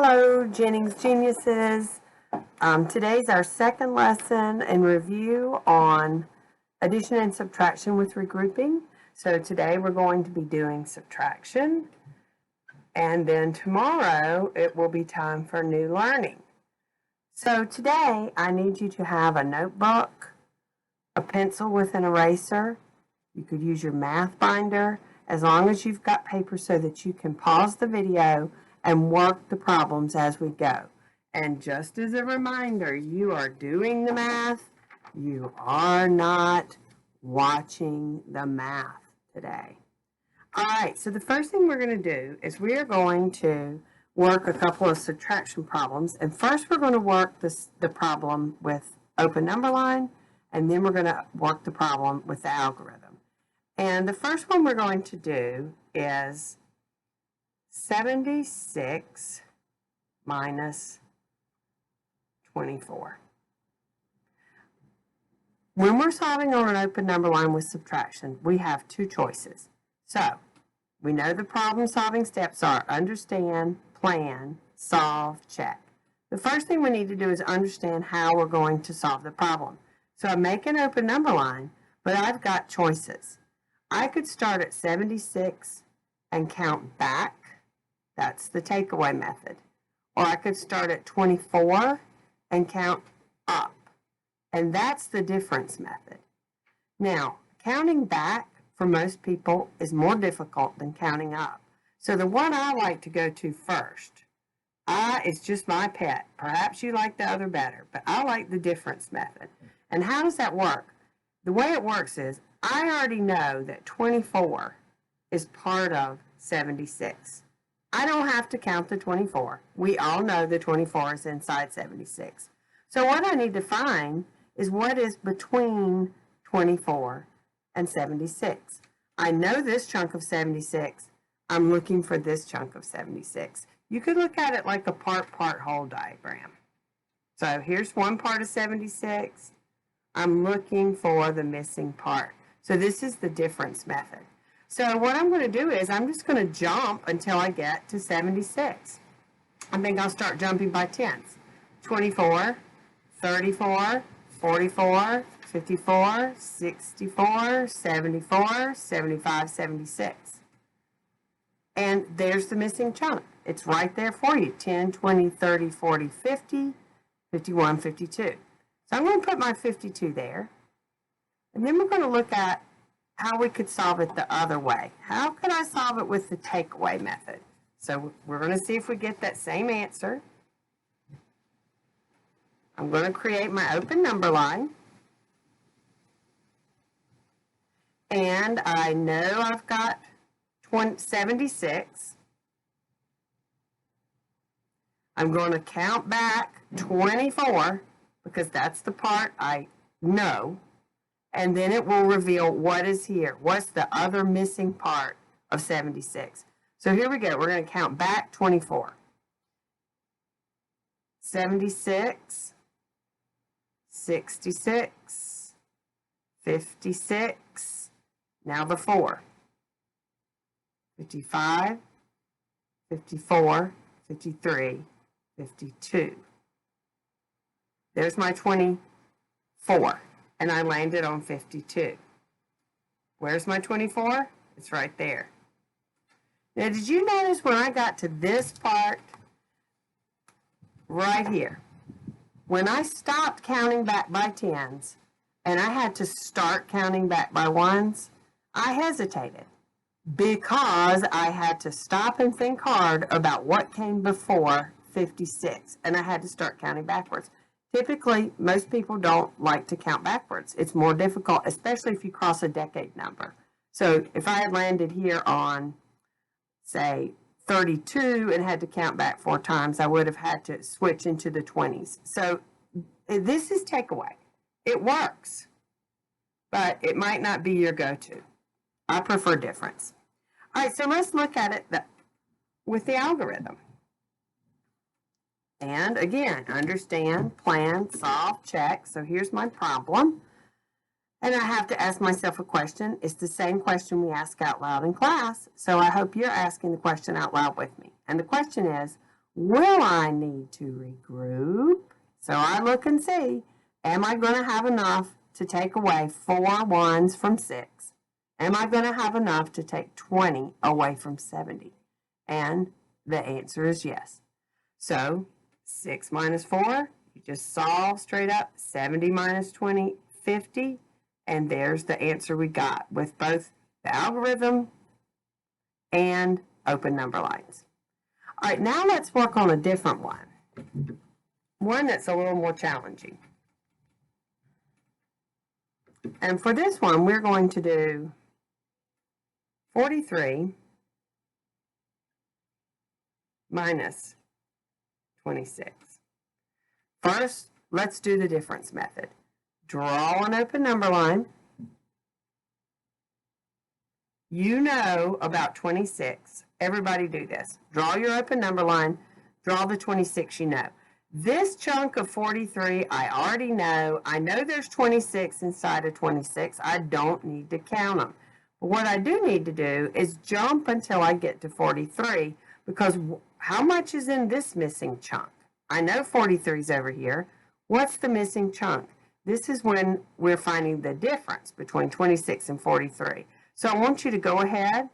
Hello, Jennings Geniuses. Today's our second lesson in review on addition and subtraction with regrouping. So today we're going to be doing subtraction, and then tomorrow it will be time for new learning. So today I need you to have a notebook, a pencil with an eraser. You could use your math binder as long as you've got paper so that you can pause the video and work the problems as we go. And just as a reminder, you are doing the math. You are not watching the math today. All right, so the first thing we're going to do is we are going to work a couple of subtraction problems. And first we're going to work the problem with open number line, and then we're going to work the problem with the algorithm. And the first one we're going to do is 76 minus 24. When we're solving on an open number line with subtraction, we have two choices. So, we know the problem solving steps are understand, plan, solve, check. The first thing we need to do is understand how we're going to solve the problem. So I make an open number line, but I've got choices. I could start at 76 and count back. That's the takeaway method. Or I could start at 24 and count up. And that's the difference method. Now, counting back for most people is more difficult than counting up. So the one I like to go to first, it's just my pet. Perhaps you like the other better, but I like the difference method. And how does that work? The way it works is I already know that 24 is part of 76. I don't have to count the 24. We all know the 24 is inside 76. So what I need to find is what is between 24 and 76. I know this chunk of 76. I'm looking for this chunk of 76. You could look at it like a part-whole diagram. So here's one part of 76. I'm looking for the missing part. So this is the difference method. So what I'm going to do is I'm just going to jump until I get to 76. I think I'll start jumping by tens. 24, 34, 44, 54, 64, 74, 75, 76. And there's the missing chunk. It's right there for you. 10, 20, 30, 40, 50, 51, 52. So I'm going to put my 52 there. And then we're going to look at how we could solve it the other way. How could I solve it with the takeaway method? So we're going to see if we get that same answer. I'm going to create my open number line. And I know I've got 76. I'm going to count back 24 because that's the part I know. And then it will reveal what is here. What's the other missing part of 76? So here we go. We're going to count back 24. 76, 66, 56, now the 4. 55, 54, 53, 52. There's my 24. And I landed on 52. Where's my 24? It's right there. Now, did you notice when I got to this part right here, when I stopped counting back by tens and I had to start counting back by ones, I hesitated because I had to stop and think hard about what came before 56, and I had to start counting backwards. Typically, most people don't like to count backwards. It's more difficult, especially if you cross a decade number. So if I had landed here on, say, 32 and had to count back 4 times, I would have had to switch into the 20s. So this is takeaway. It works, but it might not be your go-to. I prefer difference. All right, so let's look at it with the algorithm. And again, understand, plan, solve, check. So here's my problem. And I have to ask myself a question. It's the same question we ask out loud in class. So I hope you're asking the question out loud with me. And the question is, Will I need to regroup? So I look and see, am I going to have enough to take away 4 ones from 6? Am I going to have enough to take 20 away from 70? And the answer is yes. So 6 minus 4, you just solve straight up. 70 minus 20, 50. And there's the answer we got with both the algorithm and open number lines. All right, now let's work on a different one that's a little more challenging. And for this one, we're going to do 43 minus 26. First, let's do the difference method. Draw an open number line. You know about 26. Everybody do this. Draw your open number line. Draw the 26 you know. This chunk of 43, I already know. I know there's 26 inside of 26. I don't need to count them. But what I do need to do is jump until I get to 43, because how much is in this missing chunk? I know 43 is over here. What's the missing chunk? This is when we're finding the difference between 26 and 43. So I want you to go ahead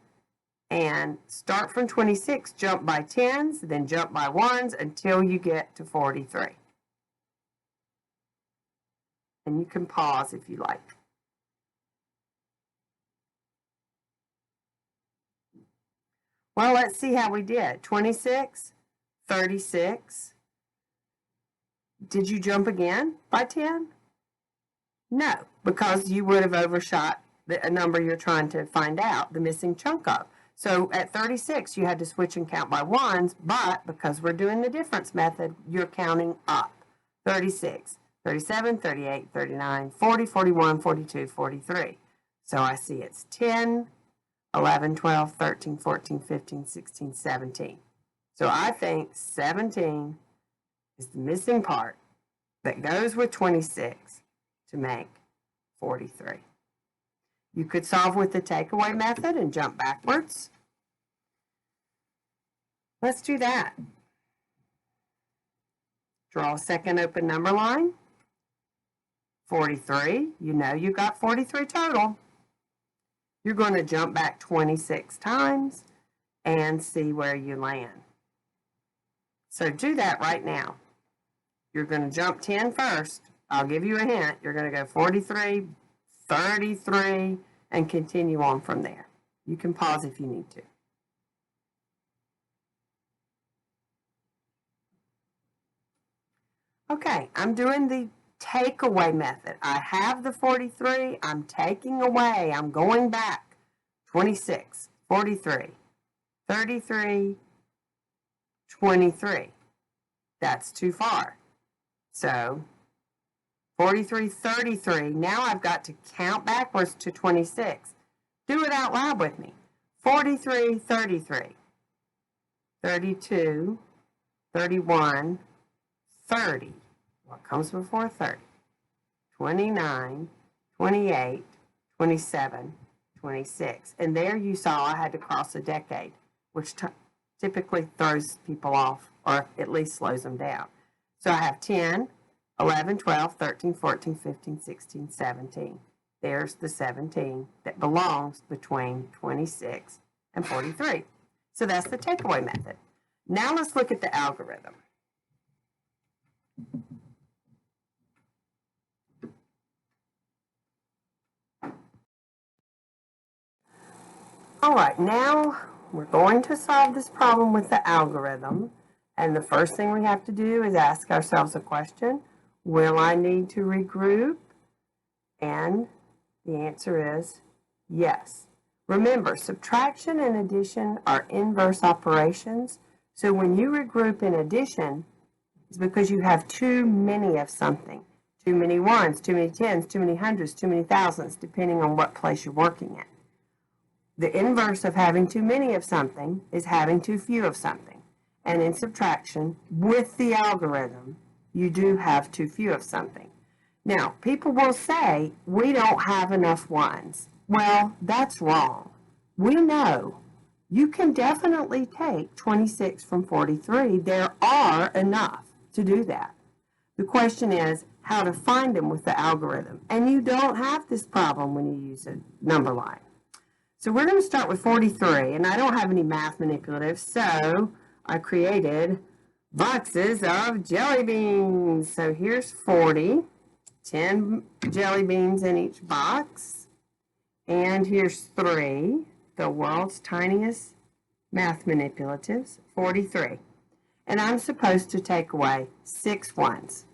and start from 26, jump by 10s, then jump by 1s until you get to 43. And you can pause if you like. Well, let's see how we did. 26, 36. Did you jump again by 10? No, because you would have overshot a number you're trying to find out, the missing chunk of. So at 36, you had to switch and count by 1s, but because we're doing the difference method, you're counting up. 36, 37, 38, 39, 40, 41, 42, 43. So I see it's 10, 11, 12, 13, 14, 15, 16, 17. So I think 17 is the missing part that goes with 26 to make 43. You could solve with the takeaway method and jump backwards. Let's do that. Draw a second open number line. 43, you know you got 43 total. You're going to jump back 26 times and see where you land. So do that right now. You're going to jump 10 first. I'll give you a hint. You're going to go 43, 33, and continue on from there. You can pause if you need to. Okay, I'm doing the takeaway method. I have the 43. I'm taking away. I'm going back. 26, 43, 33, 23. That's too far. So 43, 33. Now I've got to count backwards to 26. Do it out loud with me. 43, 33, 32, 31, 30. What comes before 30? 29, 28, 27, 26. And there you saw I had to cross a decade, which typically throws people off or at least slows them down. So I have 10, 11, 12, 13, 14, 15, 16, 17. There's the 17 that belongs between 26 and 43. So that's the takeaway method. Now let's look at the algorithm. All right, now we're going to solve this problem with the algorithm. And the first thing we have to do is ask ourselves a question. Will I need to regroup? And the answer is yes. Remember, subtraction and addition are inverse operations. So when you regroup in addition, it's because you have too many of something. Too many ones, too many tens, too many hundreds, too many thousands, depending on what place you're working at. The inverse of having too many of something is having too few of something. And in subtraction, with the algorithm, you do have too few of something. Now, people will say, we don't have enough ones. Well, that's wrong. We know You can definitely take 26 from 43. There are enough to do that. The question is how to find them with the algorithm. And you don't have this problem when you use a number line. So we're going to start with 43, and I don't have any math manipulatives, so I created boxes of jelly beans. So here's 40, 10 jelly beans in each box, and here's 3, the world's tiniest math manipulatives, 43. And I'm supposed to take away 6 ones.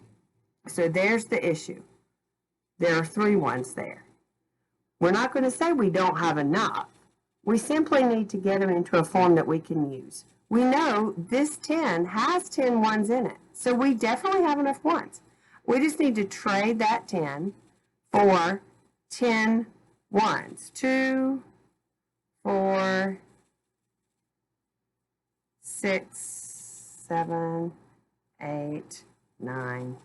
So there's the issue. There are 3 ones there. We're not going to say we don't have enough. We simply need to get them into a form that we can use. We know this 10 has 10 ones in it, so we definitely have enough ones. We just need to trade that 10 for 10 ones. 2, 4, 6, 7, 8, 9,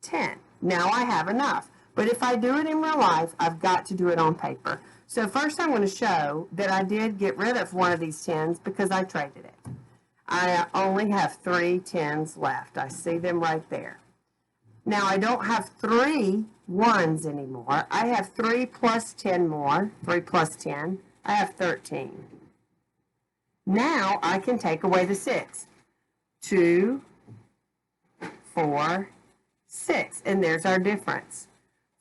10. Now I have enough. But if I do it in real life, I've got to do it on paper. So first I'm going to show that I did get rid of one of these 10s because I traded it. I only have 3 10s left. I see them right there. Now I don't have 3 1s anymore. I have 3 plus 10 more. 3 plus 10. I have 13. Now I can take away the 6. 2, 4, 6. And there's our difference.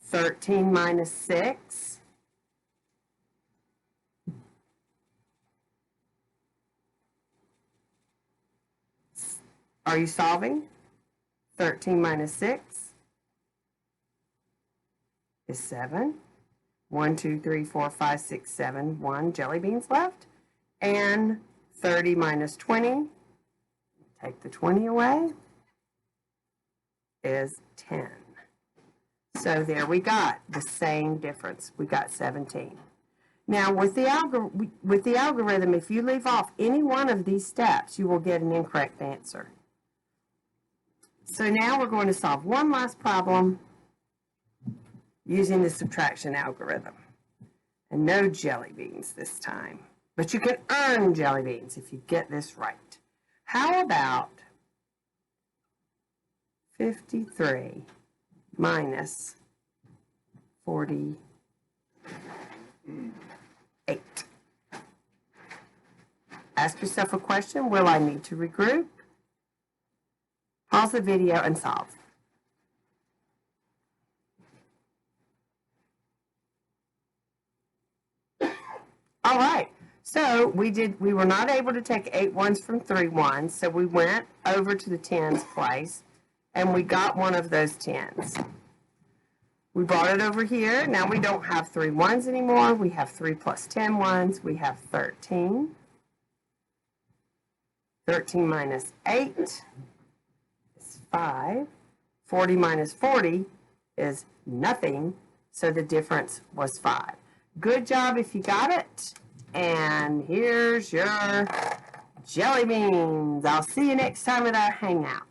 13 minus 6. Are you solving? 13 minus 6 is 7. 1, 2, 3, 4, 5, 6, 7. 1 jelly beans left. And 30 minus 20, take the 20 away, is 10. So there we got the same difference. We got 17. Now with the algorithm, if you leave off any one of these steps, you will get an incorrect answer. So now we're going to solve one last problem using the subtraction algorithm. And no jelly beans this time. But you can earn jelly beans if you get this right. How about 53 minus 48? Ask yourself a question. Will I need to regroup? Pause the video and solve. All right. So we were not able to take 8 ones from 3 ones, so we went over to the 10s place, and we got one of those 10s. We brought it over here. Now we don't have 3 ones anymore. We have 3 plus 10 ones. We have 13. 13 minus 8 is 5. 40 minus 40 is nothing, so the difference was 5. Good job if you got it. And here's your jelly beans. I'll see you next time at our hangout.